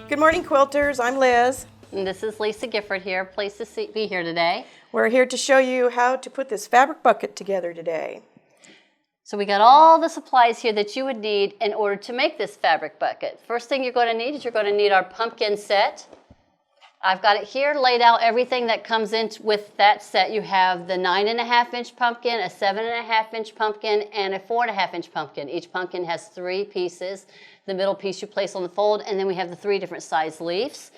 Good morning, quilters. I'm Liz. And this is Lisa Gifford here. Pleased to be here today. We're here to show you how to put this fabric bucket together today. So we got all the supplies here that you would need in order to make this fabric bucket. First thing you're going to need is you're going to need our pumpkin set. I've got it here laid out, everything that comes in with that set. You have the 9.5-inch pumpkin, a 7.5-inch pumpkin, and a 4.5-inch pumpkin. Each pumpkin has 3 pieces. The middle piece you place on the fold, and then we have the 3 different size leaves.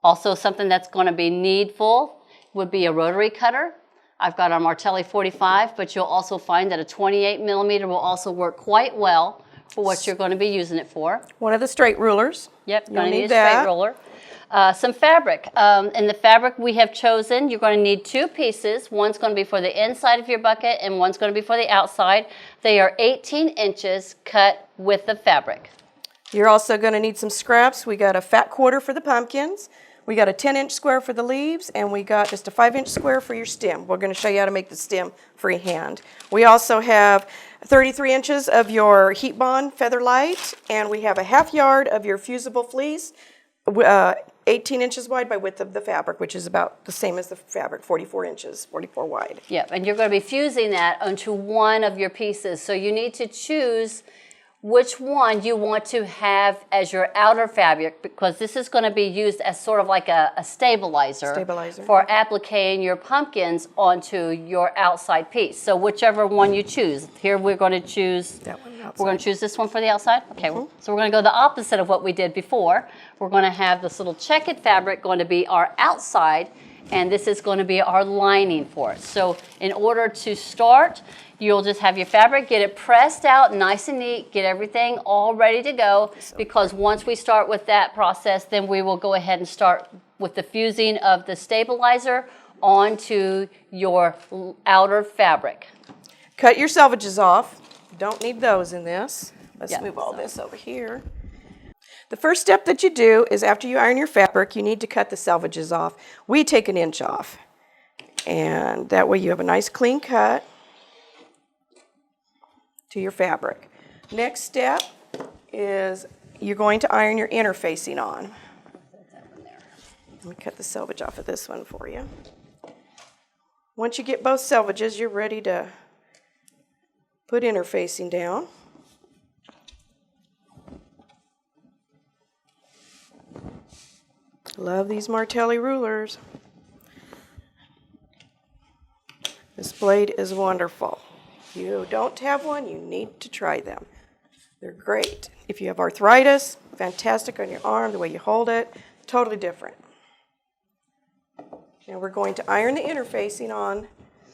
Also, something that's going to be needful would be a rotary cutter. I've got a Martelli 45, but you'll also find that a 28mm will also work quite well for what you're going to be using it for. One of the straight rulers. Yep, going to need a straight ruler. Some fabric. And the fabric we have chosen, you're going to need 2 pieces. One's going to be for the inside of your bucket, and one's going to be for the outside. They are 18 inches cut with the fabric. You're also going to need some scraps. We got a fat quarter for the pumpkins. We got a 10-inch square for the leaves, and we got just a 5-inch square for your stem. We're going to show you how to make the stem freehand. We also have 33 inches of your heat bond feather light, and we have a 1/2 yard of your fusible fleece, 18 inches wide by width of the fabric, which is about the same as the fabric, 44 inches, 44 wide. Yep, and you're going to be fusing that onto one of your pieces. So you need to choose which one you want to have as your outer fabric, because this is going to be used as sort of like a stabilizer for appliquing your pumpkins onto your outside piece. So whichever one you choose. Here we're going to choose that one outside. We're going to choose this one for the outside. Okay, so we're going to go the opposite of what we did before. We're going to have this little checkered fabric going to be our outside, and this is going to be our lining for it. So in order to start, you'll just have your fabric, get it pressed out nice and neat, get everything all ready to go, because once we start with that process, then we will go ahead and start with the fusing of the stabilizer onto your outer fabric. Cut your selvages off. Don't need those in this. Let's move all this over here. The first step that you do is after you iron your fabric, you need to cut the selvages off. We take 1 inch off, and that way you have a nice clean cut to your fabric. Next step is you're going to iron your interfacing on. Let me cut the selvage off of this one for you. Once you get both selvages, you're ready to put interfacing down. Love these Martelli rulers. This blade is wonderful. If you don't have one, you need to try them. They're great. If you have arthritis, fantastic on your arm, the way you hold it, totally different. Now we're going to iron the interfacing on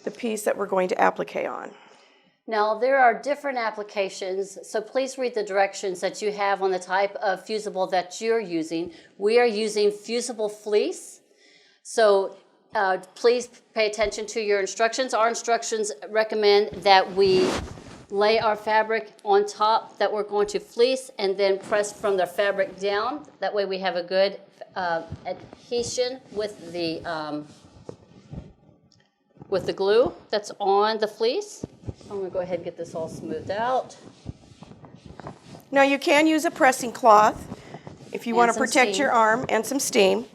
the piece that we're going to applique on. Now there are different applications, so please read the directions that you have on the type of fusible that you're using. We are using fusible fleece, so please pay attention to your instructions. Our instructions recommend that we lay our fabric on top that we're going to fleece and then press from the fabric down. That way we have a good adhesion with the glue that's on the fleece. I'm going to go ahead and get this all smoothed out. Now you can use a pressing cloth if you want to protect your arm, and some steam.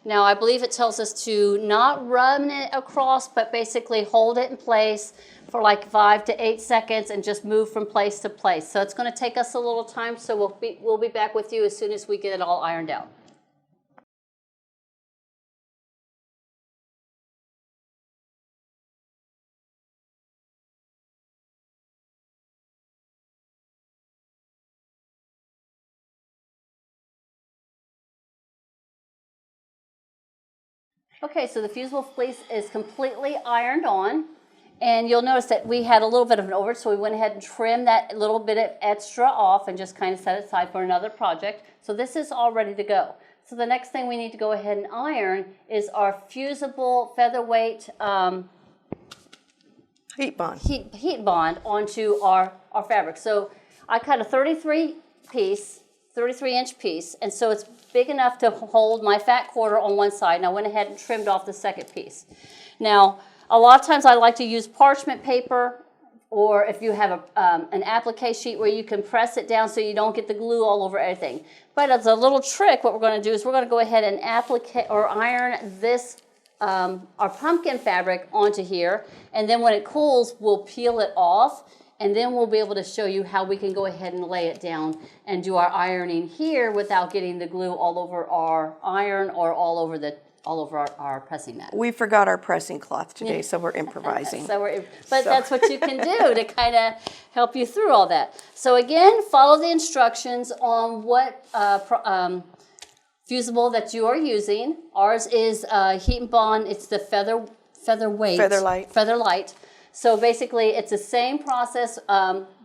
Now I believe it tells us to not run it across, but basically hold it in place for like 5 to 8 seconds and just move from place to place. So it's going to take us a little time, so we'll be back with you as soon as we get it all ironed out. Okay, so the fusible fleece is completely ironed on, and you'll notice that we had a little bit of an over, so we went ahead and trimmed that little bit of extra off and just kind of set it aside for another project. So this is all ready to go. So the next thing we need to go ahead and iron is our fusible featherweight heat bond onto our fabric. So I cut a 33-inch piece, and so it's big enough to hold my fat quarter on one side, and I went ahead and trimmed off the second piece. Now, a lot of times I like to use parchment paper or if you have an applique sheet where you can press it down so you don't get the glue all over everything. But as a little trick, what we're going to do is we're going to go ahead and applique or iron this, our pumpkin fabric onto here, and then when it cools, we'll peel it off, and then we'll be able to show you how we can go ahead and lay it down and do our ironing here without getting the glue all over our iron or all over our pressing mat. We forgot our pressing cloth today, so we're improvising. But that's what you can do to kind of help you through all that. So again, follow the instructions on what fusible that you are using. Ours is Heat and Bond. It's the Featherlight. So basically, it's the same process.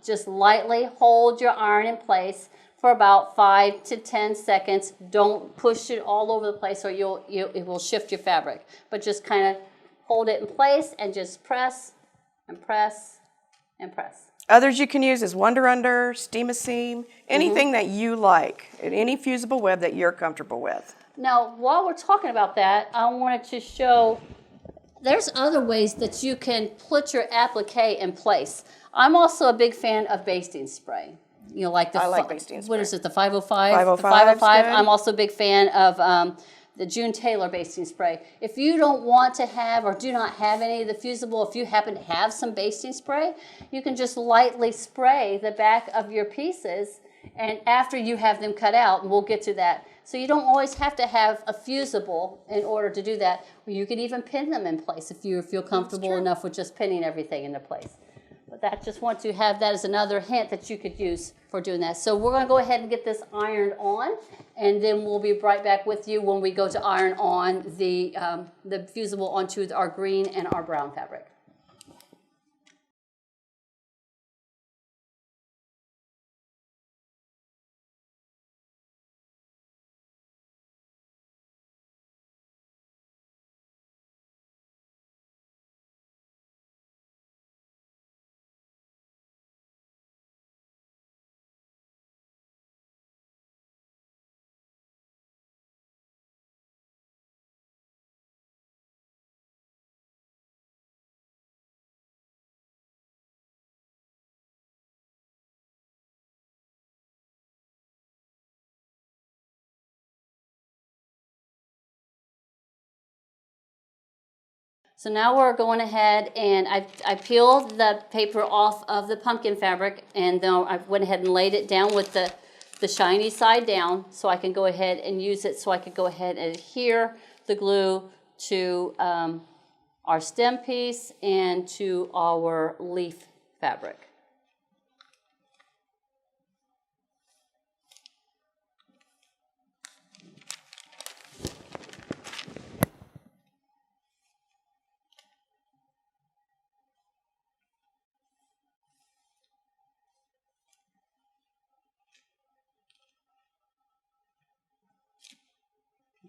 Just lightly hold your iron in place for about 5 to 10 seconds. Don't push it all over the place or it will shift your fabric. But just kind of hold it in place and just press and press and press. Others you can use is Wonder Under, Steam a Seam, anything that you like, any fusible web that you're comfortable with. Now, while we're talking about that, I wanted to show there's other ways that you can put your applique in place. I'm also a big fan of basting spray. You know, like I like basting spray. What is it, the 505? 505. The 505. Good. I'm also a big fan of the June Taylor basting spray. If you don't want to have or do not have any of the fusible, if you happen to have some basting spray, you can just lightly spray the back of your pieces, and after you have them cut out, and we'll get to that. So you don't always have to have a fusible in order to do that. You can even pin them in place if you feel comfortable enough with just pinning everything into place. But that just want to have that as another hint that you could use for doing that. So we're going to go ahead and get this ironed on, and then we'll be right back with you when we go to iron on the fusible onto our green and our brown fabric. So now we're going ahead and I peeled the paper off of the pumpkin fabric, and then I went ahead and laid it down with the shiny side down so I can go ahead and use it so I could go ahead and adhere the glue to our stem piece and to our leaf fabric.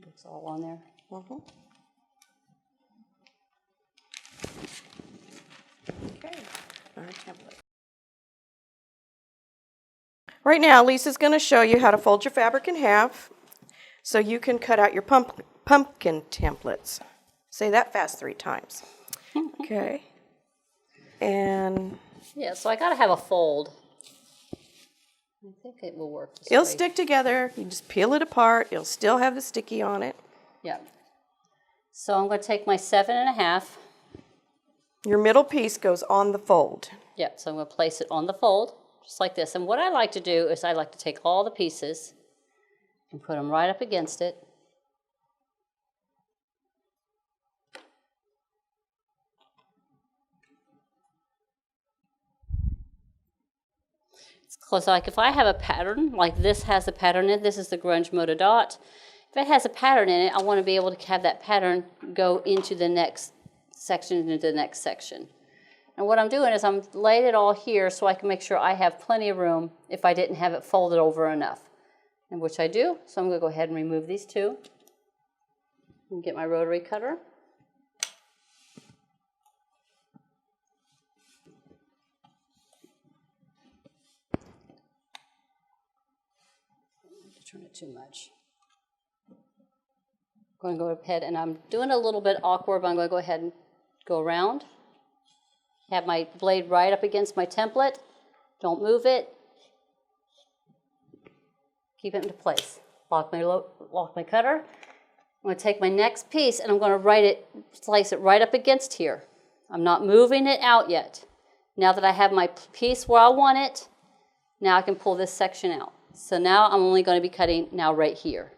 It's all on there. Okay. Our template. Right now, Lisa's going to show you how to fold your fabric in half so you can cut out your pumpkin templates. Say that fast 3 times. Okay. And yeah, so I got to have a fold. I think it will work this it'll way. stick together. You just peel it apart. It'll still have the sticky on it. Yeah. So I'm going to take my 7.5. Your middle piece goes on the fold. Yeah, so I'm going to place it on the fold, just like this. And what I like to do is I like to take all the pieces and put them right up against it. It's close. Like if I have a pattern, like this has a pattern in it, this is the grunge motor dot. If it has a pattern in it, I want to be able to have that pattern go into the next section, into the next section. And what I'm doing is I'm laying it all here so I can make sure I have plenty of room if I didn't have it folded over enough. And which I do, so I'm going to go ahead and remove these 2 and get my rotary cutter. Turn it too much. I'm going to go ahead and I'm doing a little bit awkward, but I'm going to go ahead and go around. have my blade right up against my template. Don't move it. Keep it into place. Lock my cutter. I'm going to take my next piece and I'm going to slice it right up against here. I'm not moving it out yet. Now that I have my piece where I want it, now I can pull this section out. So now I'm only going to be cutting now right here.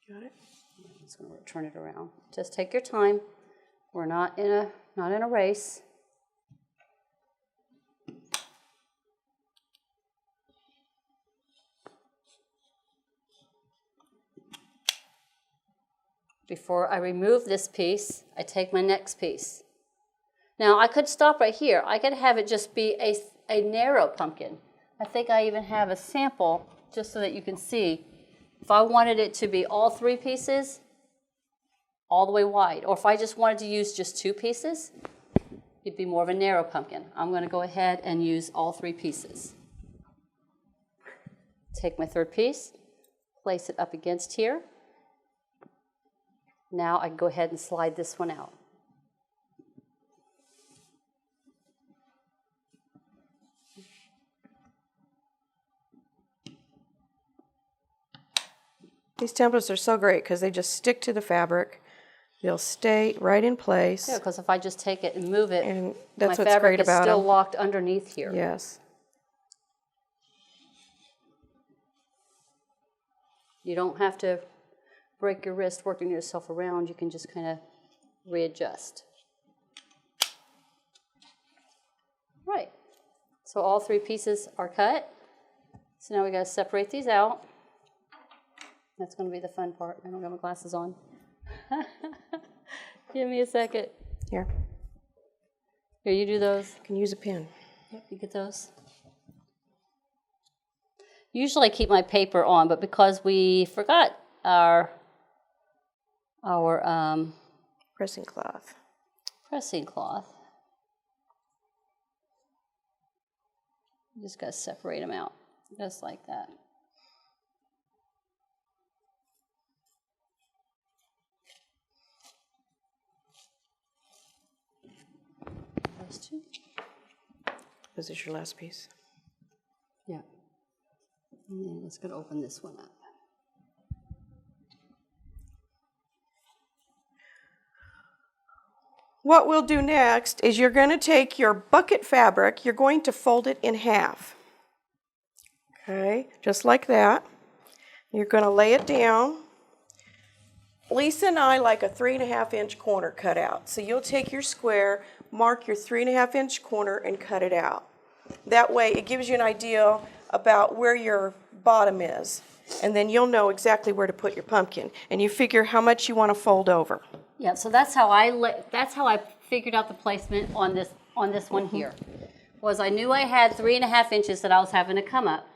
Got it? I'm just going to turn it around. Just take your time. We're not in a race. Before I remove this piece, I take my next piece. Now I could stop right here. I could have it just be a narrow pumpkin. I think I even have a sample just so that you can see. If I wanted it to be all 3 pieces, all the way wide, or if I just wanted to use just 2 pieces, it'd be more of a narrow pumpkin. I'm going to go ahead and use all 3 pieces. Take my third piece, place it up against here. Now I can go ahead and slide this one out. These templates are so great because they just stick to the fabric. They'll stay right in place. Yeah, because if I just take it and move it, And that's my what's fabric great is about still them. locked underneath here. Yes. You don't have to break your wrist working yourself around. You can just kind of readjust. Right. So all 3 pieces are cut. So now we got to separate these out. That's going to be the fun part. I don't got my glasses on. Give me a second. Here. Here, you do those. You can use a pin. Yep, you get those. Usually I keep my paper on, but because we forgot our Pressing cloth. pressing cloth, you just got to separate them out, just like that. Those 2. Is this your last piece? Yeah. And then let's go to open this one up. What we'll do next is you're going to take your bucket fabric, you're going to fold it in half. Okay, just like that. You're going to lay it down. Lisa and I like a 3.5 inch corner cut out. So you'll take your square, mark your 3.5 inch corner and cut it out. That way it gives you an idea about where your bottom is. And then you'll know exactly where to put your pumpkin. And you figure how much you want to fold over. Yeah, so that's how I figured out the placement on this one here. Was I knew I had 3.5 inches that I was having to come up.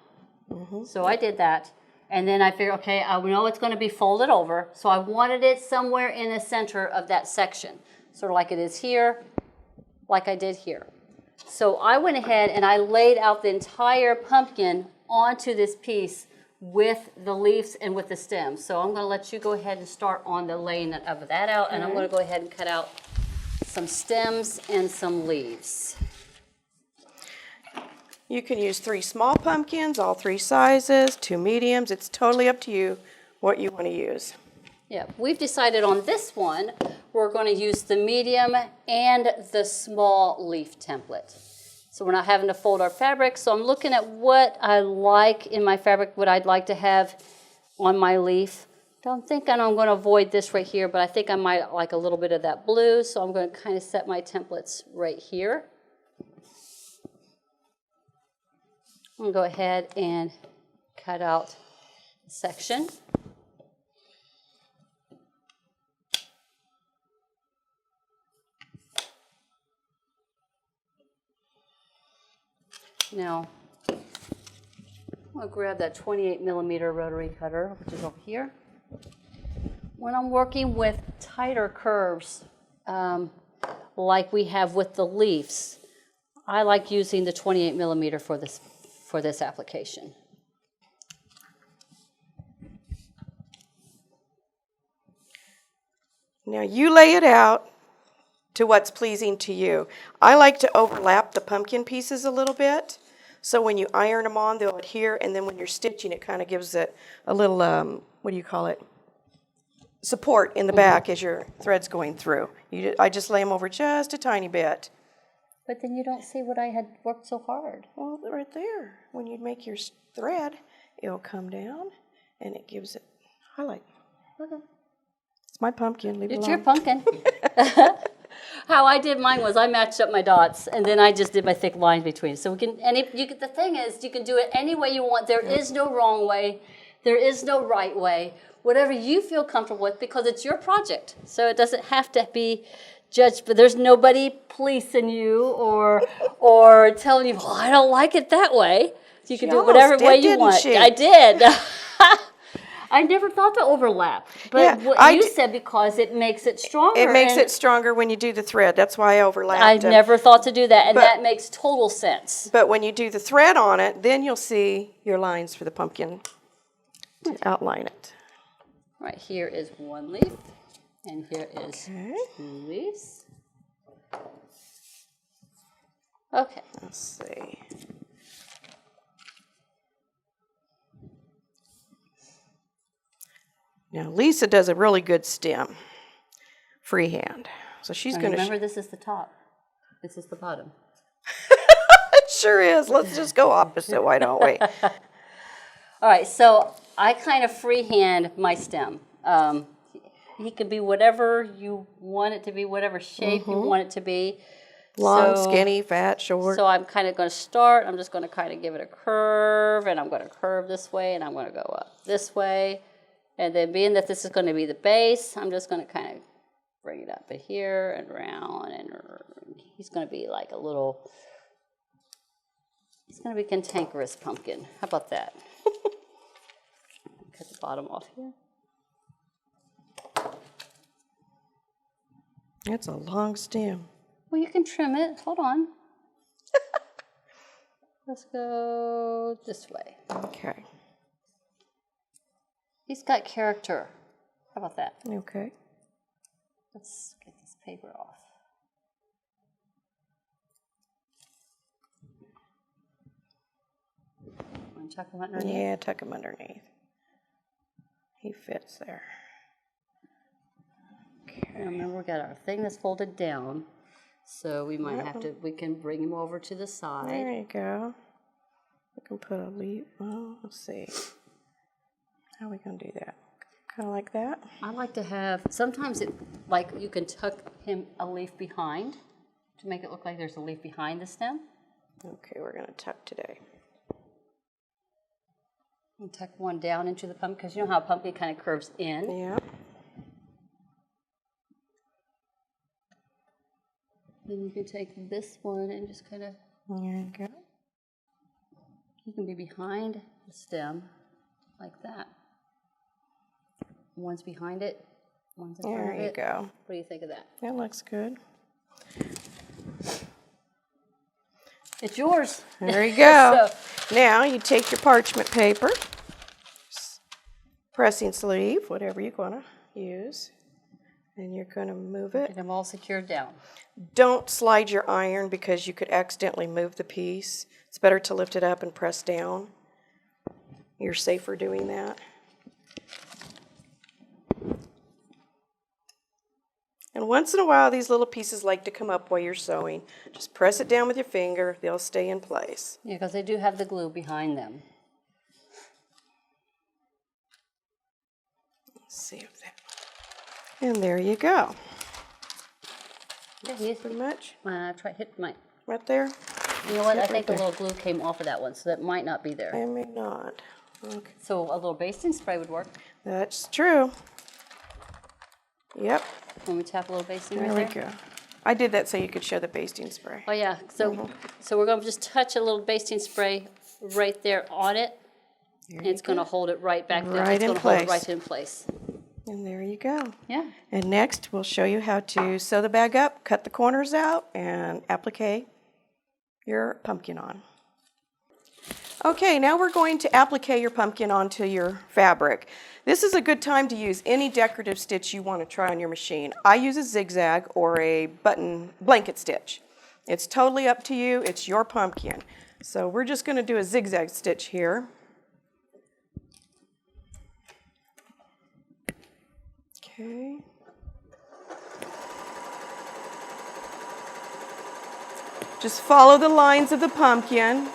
So I did that. And then I figured, okay, I know it's going to be folded over. So I wanted it somewhere in the center of that section. Sort of like it is here, like I did here. So I went ahead and I laid out the entire pumpkin onto this piece with the leaves and with the stems. So I'm going to let you go ahead and start on the laying of that out. And I'm going to go ahead and cut out some stems and some leaves. You can use 3 small pumpkins, all 3 sizes, 2 mediums. It's totally up to you what you want to use. Yeah, we've decided on this one, we're going to use the medium and the small leaf template. So we're not having to fold our fabric. So I'm looking at what I like in my fabric, what I'd like to have on my leaf. I'm thinking I'm going to avoid this right here, but I think I might like a little bit of that blue. So I'm going to kind of set my templates right here. I'm going to go ahead and cut out a section. Now, I'm going to grab that 28 millimeter rotary cutter, which is over here. When I'm working with tighter curves, like we have with the leaves, I like using the 28 millimeter for this application. Now you lay it out to what's pleasing to you. I like to overlap the pumpkin pieces a little bit, so when you iron them on, they'll adhere, and then when you're stitching, it kind of gives it a little, what do you call it? Support in the back as your thread's going through. I just lay them over just a tiny bit. But then you don't see what I had worked so hard. Well, right there, when you make your thread, it'll come down, and it gives it highlight. Okay. It's my pumpkin, leave it It's alone. your pumpkin. How I did mine was I matched up my dots, and then I just did my thick lines between. So we can, the thing is, you can do it any way you want. There is no wrong way. There is no right way. Whatever you feel comfortable with, because it's your project. So it doesn't have to be judged, but there's nobody policing you or telling you, well, I don't like it that way. You can do it whatever way you want. She? I did. I never thought to overlap, but Yeah, what you said, because it makes it stronger. It makes it stronger when you do the thread. That's why I overlapped I them. never thought to do that, and that makes total sense. But when you do the thread on it, then you'll see your lines for the pumpkin to outline it. Right here is one leaf, and here is 2 leaves. Okay. Let's see. Now, Lisa does a really good stem, freehand. So she's going to... Remember, this is the top. This is the bottom. It sure is. Let's just go opposite, why don't we? All right, so I kind of freehand my stem. He can be whatever you want it to be, whatever shape you want it to be. Long, skinny, fat, short. So I'm kind of going to start. I'm just going to kind of give it a curve, and I'm going to curve this way, and I'm going to go up this way. And then being that this is going to be the base, I'm just going to kind of bring it up here and around, and he's going to be like a little, he's going to be cantankerous pumpkin. How about that? Cut the bottom off here. That's a long stem. Well, you can trim it. Hold on. Let's go this way. Okay. He's got character. How about that? Okay. Let's get this paper off. Want to tuck him underneath? Yeah, tuck him underneath. He fits there. Okay. Now remember, we got our thing that's folded down, so we might have to, we can bring him over to the side. There you go. We can put a leaf. Oh, let's see. How are we going to do that? Kind of like that? I like to have, sometimes it, like you can tuck him a leaf behind to make it look like there's a leaf behind the stem. Okay, we're going to tuck today. And tuck one down into the pumpkin, because you know how a pumpkin kind of curves in. Yeah. Then you can take this one and just kind of, There you go. you can be behind the stem like that. One's behind it, one's in front of it. There you go. What do you think of that? That looks good. It's yours. There you go. So, now you take your parchment paper, pressing sleeve, whatever you're going to use, and you're going to move it. get them all secured down. Don't slide your iron because you could accidentally move the piece. It's better to lift it up and press down. You're safer doing that. And once in a while, these little pieces like to come up while you're sewing. Just press it down with your finger. They'll stay in place. Yeah, because they do have the glue behind them. Let's see if that... And there you go. Yeah, Pretty much. Try hit my. Right there. You know what? I Right think the there. little glue came off of that one, so that might not be there. I may not. Okay. So a little basting spray would work. That's true. Yep. When we tap a little basting There right we there. go. I did that so you could show the basting spray. Oh yeah. So so we're going to just touch a little basting spray right there on it, There and you it's going to go. hold it right back there. Right It's in going to hold it place. right in place. And there you go. Yeah. And next, we'll show you how to sew the bag up, cut the corners out, and applique your pumpkin on. Okay, now we're going to applique your pumpkin onto your fabric. This is a good time to use any decorative stitch you want to try on your machine. I use a zigzag or a button blanket stitch. It's totally up to you. It's your pumpkin. So we're just going to do a zigzag stitch here. Okay. Just follow the lines of the pumpkin.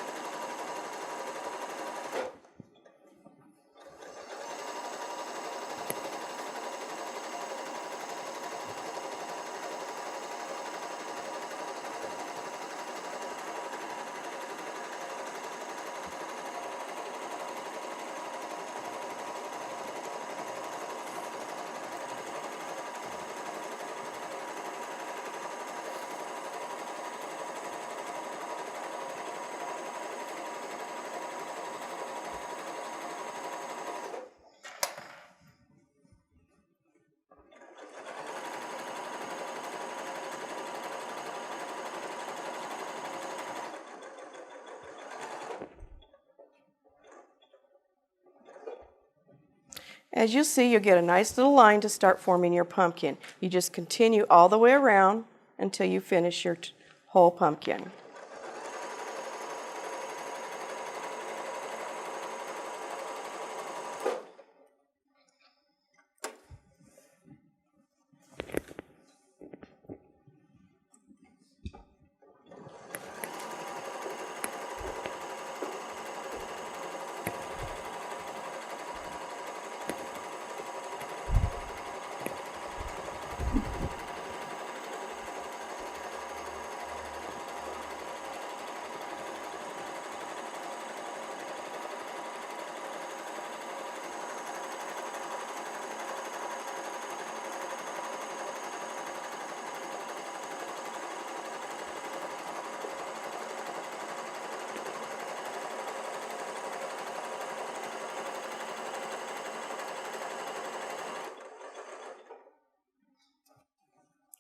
As you'll see, you'll get a nice little line to start forming your pumpkin. You just continue all the way around until you finish your whole pumpkin.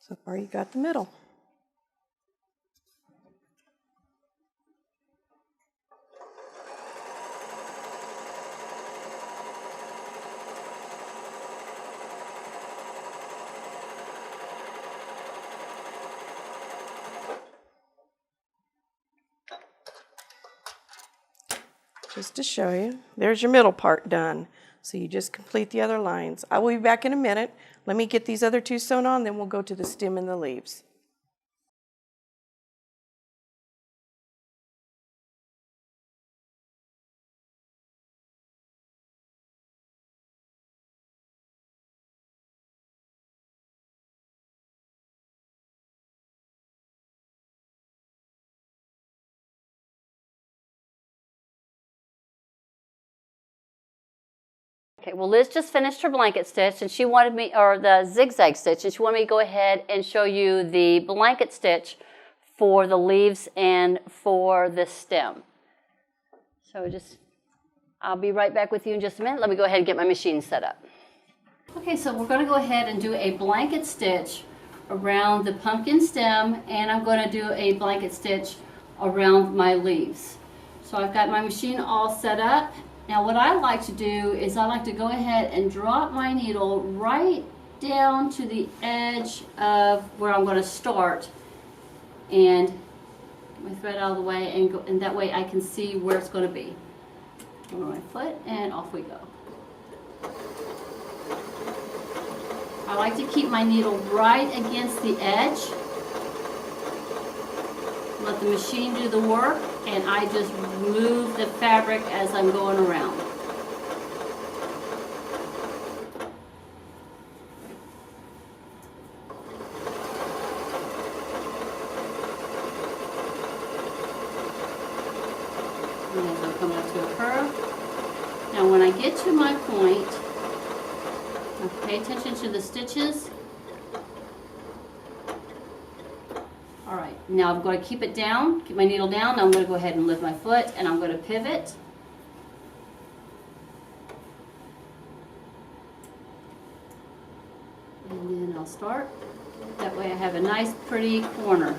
So far you got the middle. Just to show you, there's your middle part done. So you just complete the other lines. I will be back in a minute. Let me get these other two sewn on, then we'll go to the stem and the leaves. Okay, well Liz just finished her blanket stitch and she wanted me, or the zigzag stitch, and she wanted me to go ahead and show you the blanket stitch for the leaves and for the stem. So I'll be right back with you in just a minute. Let me go ahead and get my machine set up. Okay, so we're going to go ahead and do a blanket stitch around the pumpkin stem, and I'm going to do a blanket stitch around my leaves. So I've got my machine all set up. Now what I like to do is I like to go ahead and drop my needle right down to the edge of where I'm going to start and get my thread out of the way, and that way I can see where it's going to be. Over my foot and off we go. I like to keep my needle right against the edge. Let the machine do the work, and I just move the fabric as I'm going around. And as I'm coming up to a curve. Now when I get to my point, I pay attention to the stitches. All right, now I'm going to keep it down, keep my needle down. Now I'm going to go ahead and lift my foot, and I'm going to pivot. I'll start. That way I have a nice pretty corner.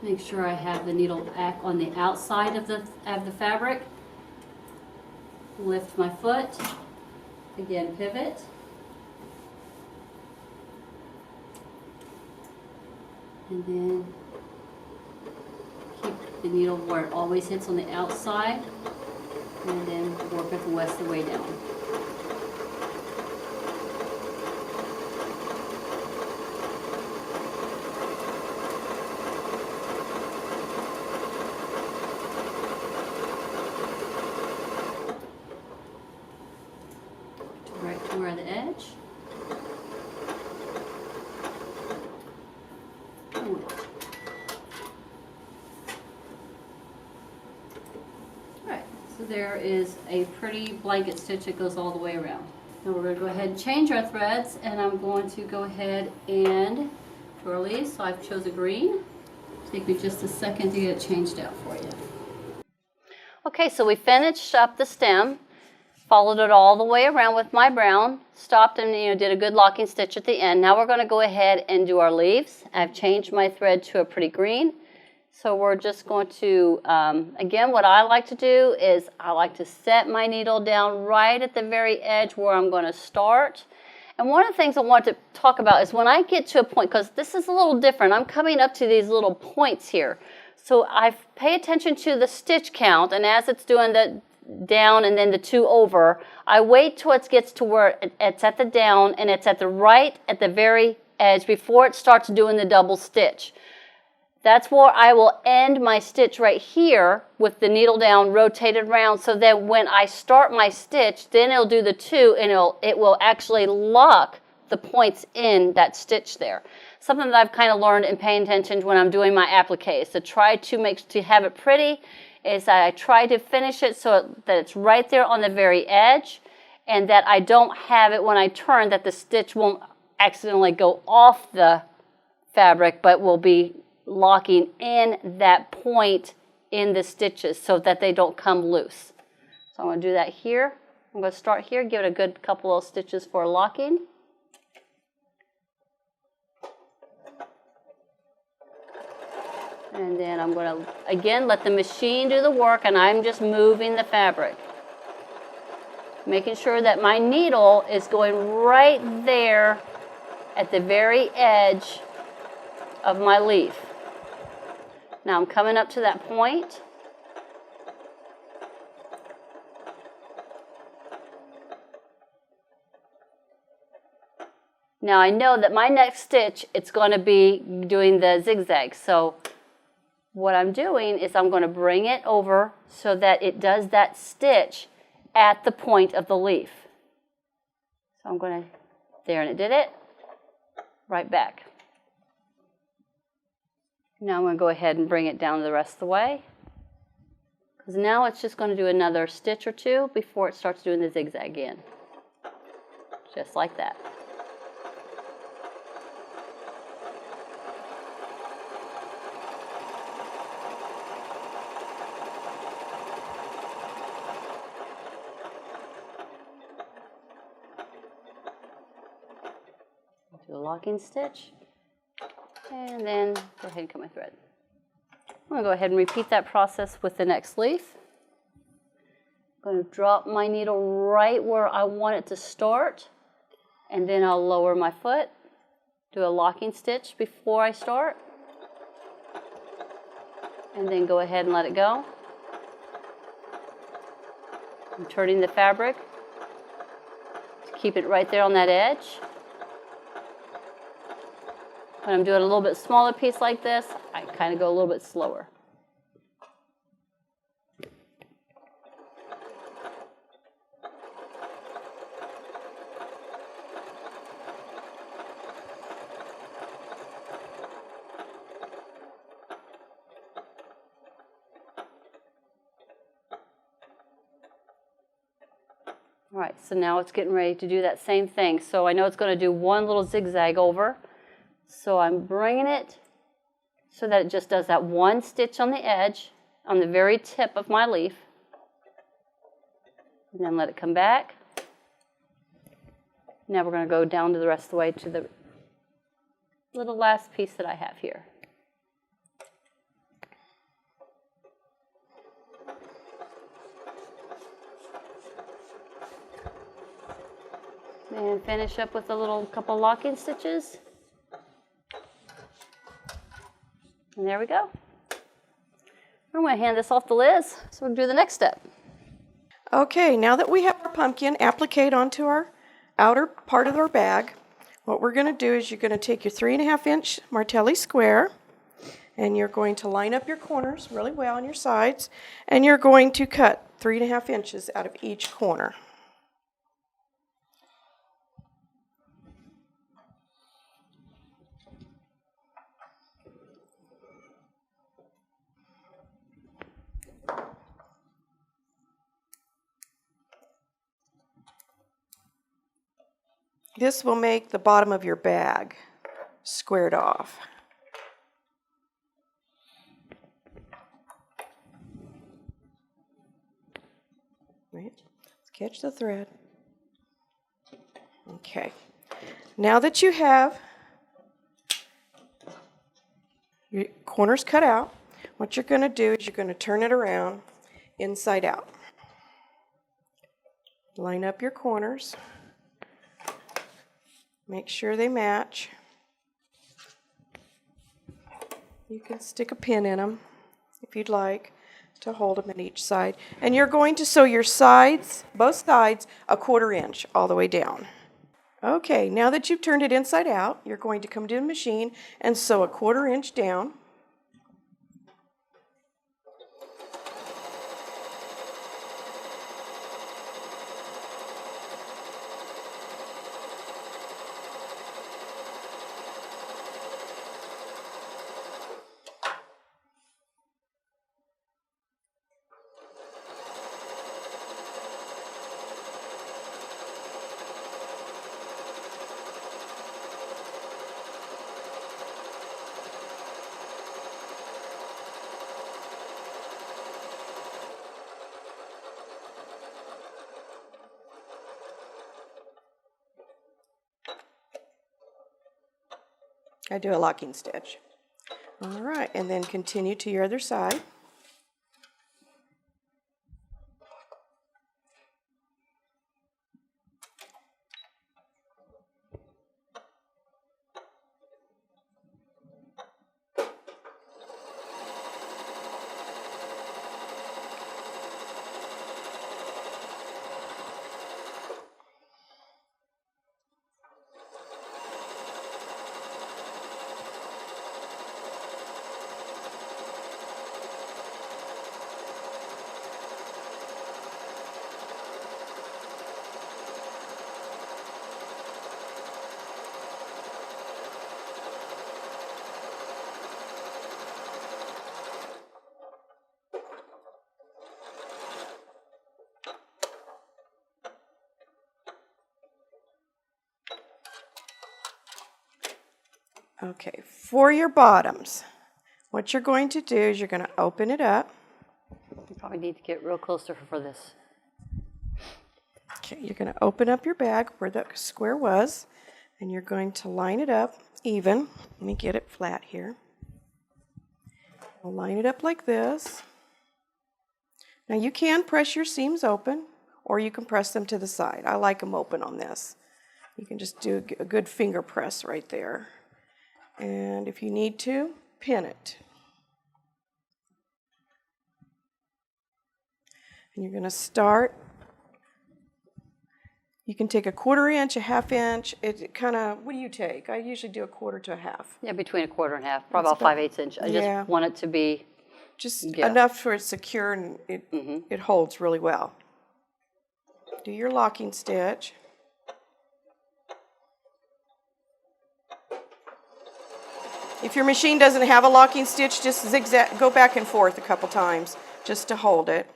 Make sure I have the needle back on the outside of the fabric. Lift my foot. Again, pivot. And then keep the needle where it always hits on the outside. And then work it the rest of the way down. Right to where the edge. Alright, so there is a pretty blanket stitch that goes all the way around. Now we're going to go ahead and change our threads, and I'm going to go ahead and twirl these. So I've chosen green. Take me just a second to get it changed out for you. Okay, so we finished up the stem. Followed it all the way around with my brown, stopped and did a good locking stitch at the end. Now we're going to go ahead and do our leaves. I've changed my thread to a pretty green. So we're just going to, again, what I like to do is I like to set my needle down right at the very edge where I'm going to start. And one of the things I want to talk about is when I get to a point, because this is a little different, I'm coming up to these little points here. So I pay attention to the stitch count, and as it's doing the down and then the 2 over, I wait till it gets to where it's at the down and it's at the right at the very edge before it starts doing the double stitch. That's where I will end my stitch right here with the needle down rotated around, so that when I start my stitch, then it'll do the 2 and it will actually lock the points in that stitch there. Something that I've kind of learned in paying attention when I'm doing my appliques, to try to have it pretty, is that I try to finish it so that it's right there on the very edge, and that I don't have it when I turn that the stitch won't accidentally go off the fabric, but will be locking in that point in the stitches so that they don't come loose. So I'm going to do that here. I'm going to start here, give it a good couple of stitches for locking. And then I'm going to, again, let the machine do the work, and I'm just moving the fabric. Making sure that my needle is going right there at the very edge of my leaf. Now I'm coming up to that point. Now I know that my next stitch, it's going to be doing the zigzag. So what I'm doing is I'm going to bring it over so that it does that stitch at the point of the leaf. So I'm going to, there, and it did it, right back. Now I'm going to go ahead and bring it down the rest of the way, because now it's just going to do another stitch or 2 before it starts doing the zigzag again. Just like that. Do a locking stitch, and then go ahead and cut my thread. I'm going to go ahead and repeat that process with the next leaf. I'm going to drop my needle right where I want it to start, and then I'll lower my foot, do a locking stitch before I start, and then go ahead and let it go. I'm turning the fabric to keep it right there on that edge. When I'm doing a little bit smaller piece like this, I kind of go a little bit slower. All right, so now it's getting ready to do that same thing. So I know it's going to do one little zigzag over. So I'm bringing it so that it just does that one stitch on the edge, on the very tip of my leaf. And then let it come back. Now we're going to go down to the rest of the way to the little last piece that I have here. And finish up with a little couple locking stitches. And there we go. I'm going to hand this off to Liz so we can do the next step. Okay, now that we have our pumpkin appliqued onto our outer part of our bag, what we're going to do is you're going to take your 3.5-inch Martelli square, and you're going to line up your corners really well on your sides, and you're going to cut 3.5 inches out of each corner. This will make the bottom of your bag squared off. Right. Let's catch the thread. Okay. Now that you have your corners cut out, what you're going to do is you're going to turn it around inside out. Line up your corners. Make sure they match. You can stick a pin in them if you'd like to hold them at each side. And you're going to sew your sides, both sides, 1/4 inch all the way down. Okay, now that you've turned it inside out, you're going to come to the machine and sew 1/4 inch down. I do a locking stitch. All right, and then continue to your other side. Okay, for your bottoms, what you're going to do is you're going to open it up. You probably need to get real closer for this. Okay, you're going to open up your bag where the square was, and you're going to line it up even. Let me get it flat here. I'll line it up like this. Now you can press your seams open, or you can press them to the side. I like them open on this. You can just do a good finger press right there. And if you need to, pin it. And you're going to start. You can take 1/4 inch, 1/2 inch. It kind of, what do you take? I usually do 1/4 to 1/2. Yeah, between 1/4 and 1/2, probably about 5/8 inch. I just want it to be just enough for it's secure and it holds really well. Do your locking stitch. If your machine doesn't have a locking stitch, just zigzag, go back and forth a couple times just to hold it.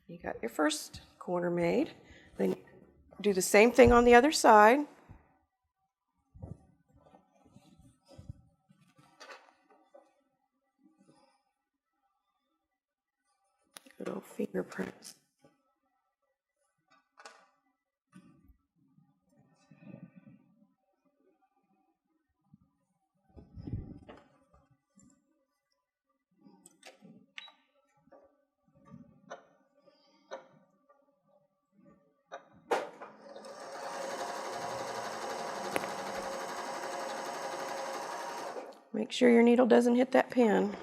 You got your first corner made. Then do the same thing on the other side. Good old fingerprints. Make sure your needle doesn't hit that pin.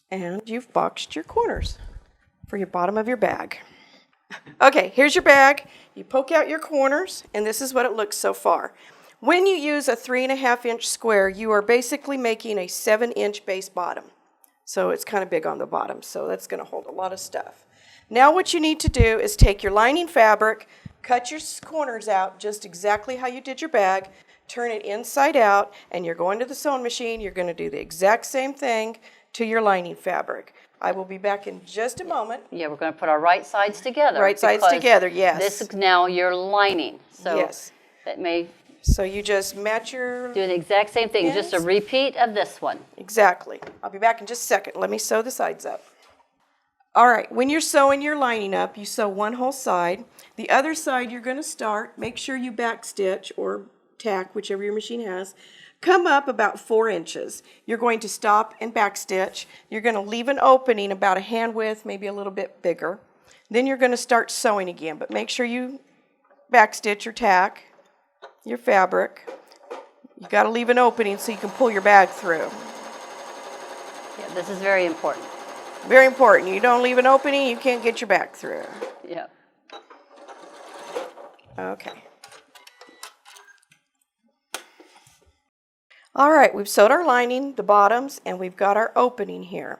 And you've boxed your corners for your bottom of your bag. Okay, here's your bag. You poke out your corners, and this is what it looks so far. When you use a 3.5-inch square, you are basically making a 7-inch base bottom. So it's kind of big on the bottom, so that's going to hold a lot of stuff. Now what you need to do is take your lining fabric, cut your corners out just exactly how you did your bag, turn it inside out, and you're going to the sewing machine. You're going to do the exact same thing to your lining fabric. I will be back in just a moment. Yeah, we're going to put our right sides together. Right sides together, yes. This is now your lining. So yes. That may So you just match your... do the exact same thing, pins. just a repeat of this one. Exactly. I'll be back in just a second. Let me sew the sides up. All right, when you're sewing your lining up, you sew one whole side. The other side you're going to start, make sure you back stitch or tack, whichever your machine has. Come up about 4 inches. You're going to stop and back stitch. You're going to leave an opening about a hand width, maybe a little bit bigger. Then you're going to start sewing again, but make sure you back stitch or tack your fabric. You got to leave an opening so you can pull your bag through. Yeah, this is very important. Very important. You don't leave an opening, you can't get your bag through. Yeah. Okay. All right, we've sewed our lining, the bottoms, and we've got our opening here.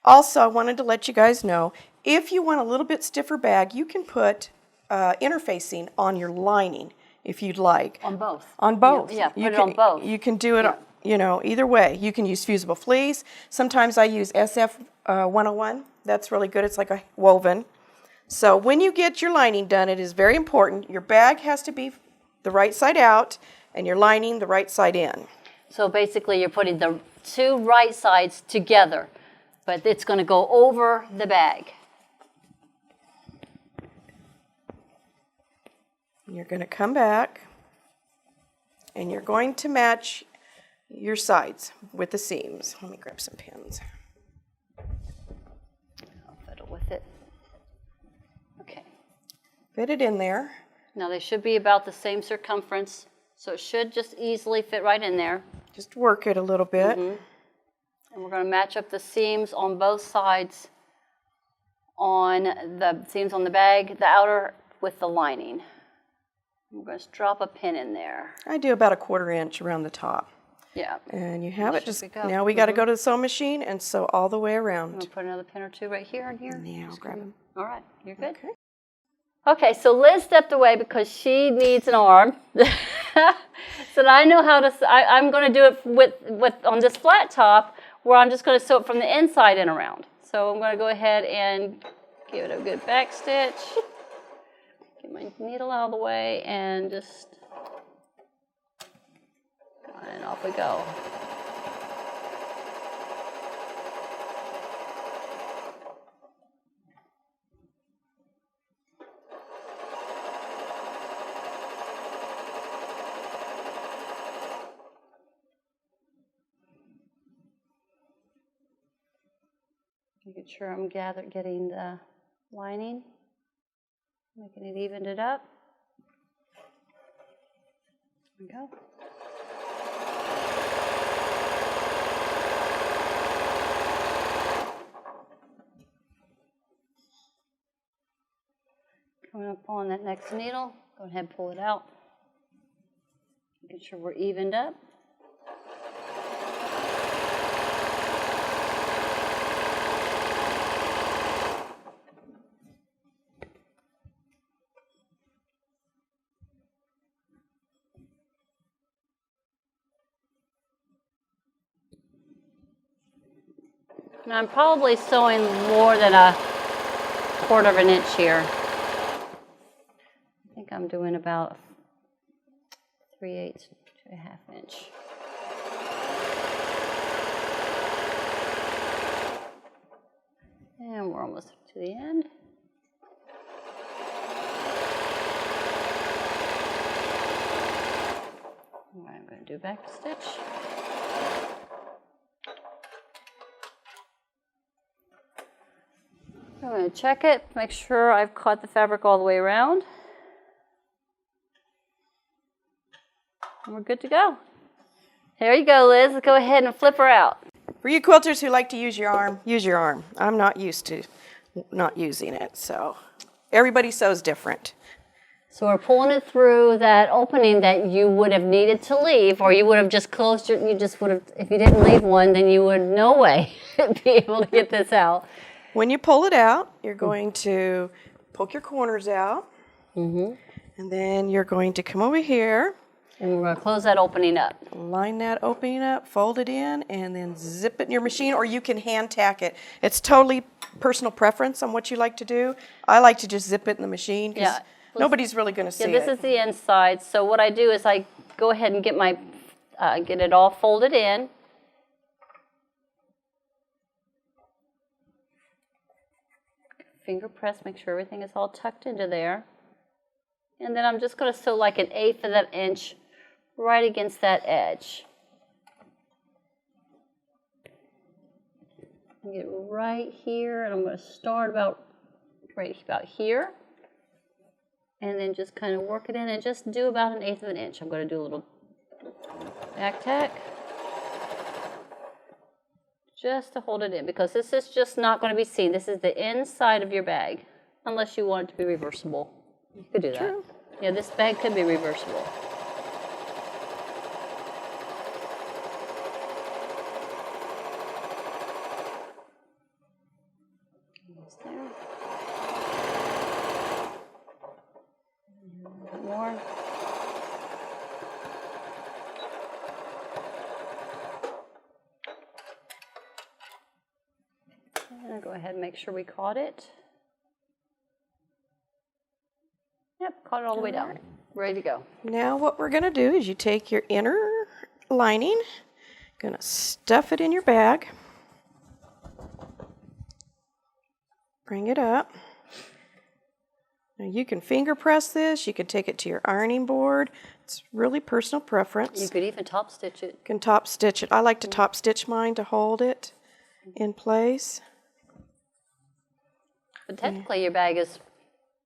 Also, I wanted to let you guys know, if you want a little bit stiffer bag, you can put interfacing on your lining if you'd like. On both. On both. Yeah, put it on both. You can do it, you know, either way. You can use fusible fleece. Sometimes I use SF 101. That's really good. It's like a woven. So when you get your lining done, it is very important. Your bag has to be the right side out and your lining the right side in. So basically you're putting the two right sides together, but it's going to go over the bag. You're going to come back and you're going to match your sides with the seams. Let me grab some pins. I'll fiddle with it. Okay. Fit it in there. Now they should be about the same circumference, so it should just easily fit right in there. Just work it a little bit. And we're going to match up the seams on both sides, on the seams on the bag, the outer with the lining. We're going to drop a pin in there. I do about a 1/4 inch around the top. Yeah. And you have it. Just go. now we got to go to the sewing machine and sew all the way I'm around. going to put another pin or two right here and here. Yeah, I'll grab them. All right, you're good. Okay. Okay, so Liz stepped away because she needs an arm. So I know how to, I'm going to do it with on this flat top where I'm just going to sew it from the inside and around. So I'm going to go ahead and give it a good back stitch. Get my needle out of the way and just, and off we go. Making sure I'm getting the lining, making it evened it up. There we go. Coming up on that next needle, go ahead and pull it out. Making sure we're evened up. And I'm probably sewing more than a 1/4 of an inch here. I think I'm doing about 3/8 to 1/2 inch. And we're almost to the end. All right, I'm going to do back stitch. I'm going to check it, make sure I've cut the fabric all the way around. And we're good to go. There you go, Liz. Let's go ahead and flip her out. For you quilters who like to use your arm, use your arm. I'm not used to not using it, so everybody sews different. So we're pulling it through that opening that you would have needed to leave, or you would have just closed your, you just would have, if you didn't leave one, then you would no way be able to get this out. When you pull it out, you're going to poke your corners out, and then you're going to come over here. And we're going to close that opening up. Line that opening up, fold it in, and then zip it in your machine, or you can hand tack it. It's totally personal preference on what you like to do. I like to just zip it in the machine because nobody's really going to see it. This is the inside. So what I do is I go ahead and get my, get it all folded in. Finger press, make sure everything is all tucked into there. And then I'm just going to sew like 1/8 of that inch right against that edge. Get right here, and I'm going to start about right about here. And then just kind of work it in and just do about 1/8 of an inch. I'm going to do a little back tack. Just to hold it in, because this is just not going to be seen. This is the inside of your bag, unless you want it to be reversible. You could do that. True. Yeah, this bag could be reversible. There. More. And I'll go ahead and make sure we caught it. Yep, caught it all the way down. Ready to go. Now what we're going to do is you take your inner lining, going to stuff it in your bag, bring it up. Now you can finger press this, you can take it to your ironing board. It's really personal preference. You could even top stitch it. You can top stitch it. I like to top stitch mine to hold it in place. But technically your bag is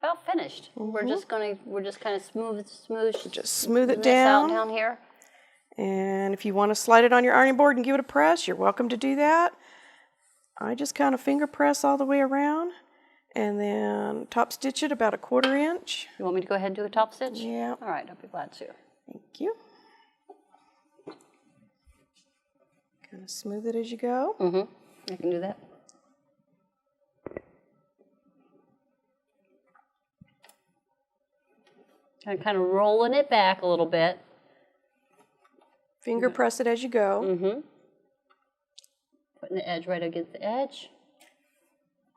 about finished. We're just kind of smooth Just smooth it this out down. down here. And if you want to slide it on your ironing board and give it a press, you're welcome to do that. I just kind of finger press all the way around and then top stitch it about 1/4 inch. You want me to go ahead and do a top stitch? Yeah. All right, I'll be glad to. Thank you. Kind of smooth it as you go. I can do that. Kind of rolling it back a little bit. Finger press it as you go. Putting the edge right against the edge.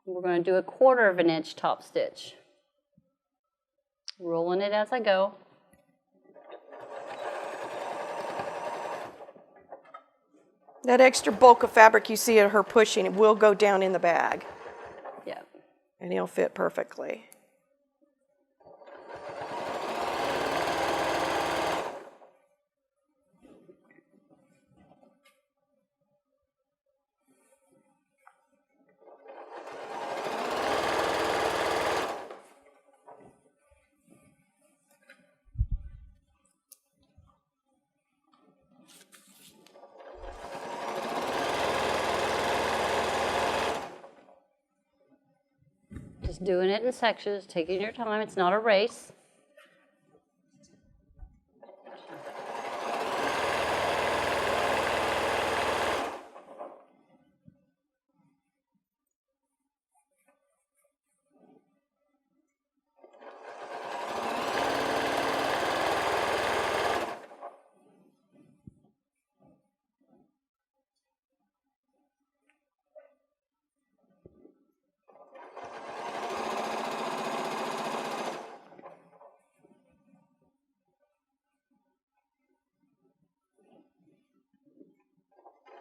We're going to do 1/4 of an inch top stitch. Rolling it as I go. That extra bulk of fabric you see her pushing, it will go down in the bag. Yeah. And it'll fit perfectly. Just doing it in sections, taking your time. It's not a race.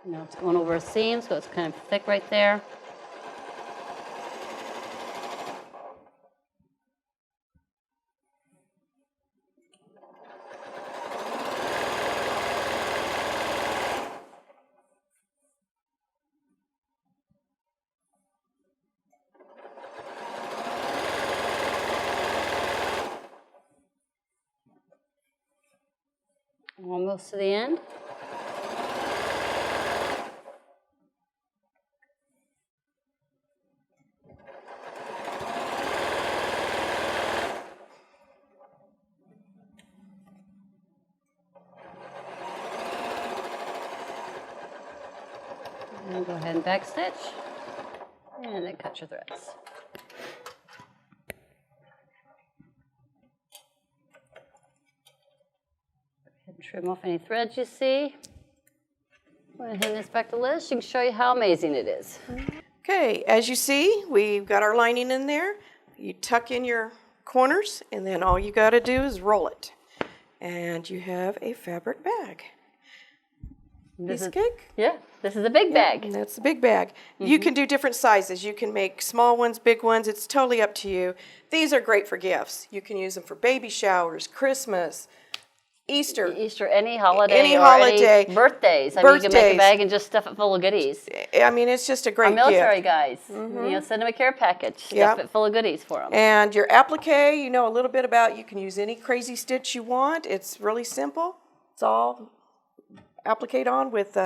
You know, it's going over a seam, so it's kind of thick right there. Almost to the end. And go ahead and back stitch, and then cut your threads. And trim off any threads you see. I'm going to hand this back to Liz. She can show you how amazing it is. Okay, as you see, we've got our lining in there. You tuck in your corners, and then all you got to do is roll it. And you have a fabric bag. This Piece is of cake? Yeah, this is a big bag. And that's the big bag. You can do different sizes. You can make small ones, big ones. It's totally up to you. These are great for gifts. You can use them for baby showers, Christmas, Easter. Easter, any holiday, Any or holiday. any birthdays. I mean, you can make Birthdays. a bag and just stuff it full of goodies. I mean, it's just a great Our military gift. guys, you know, send them a care package, stuff Yep. it full of goodies for them. And your applique, you know a little bit about. You can use any crazy stitch you want. It's really simple. It's all appliqued on with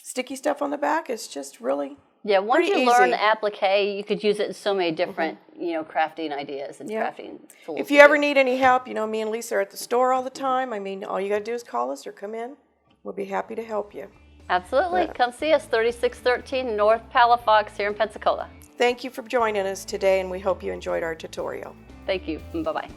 sticky stuff on the back. It's just really Yeah, once pretty you learn easy. the applique, you could use it in so many different, you know, crafting ideas and Yeah. crafting tools. If you ever need any help, you know, me and Lisa are at the store all the time. I mean, all you got to do is call us or come in. We'll be happy to help you. Absolutely. Come see us, 3613 North Palafox here in Pensacola. Thank you for joining us today, and we hope you enjoyed our tutorial. Thank you. Bye-bye.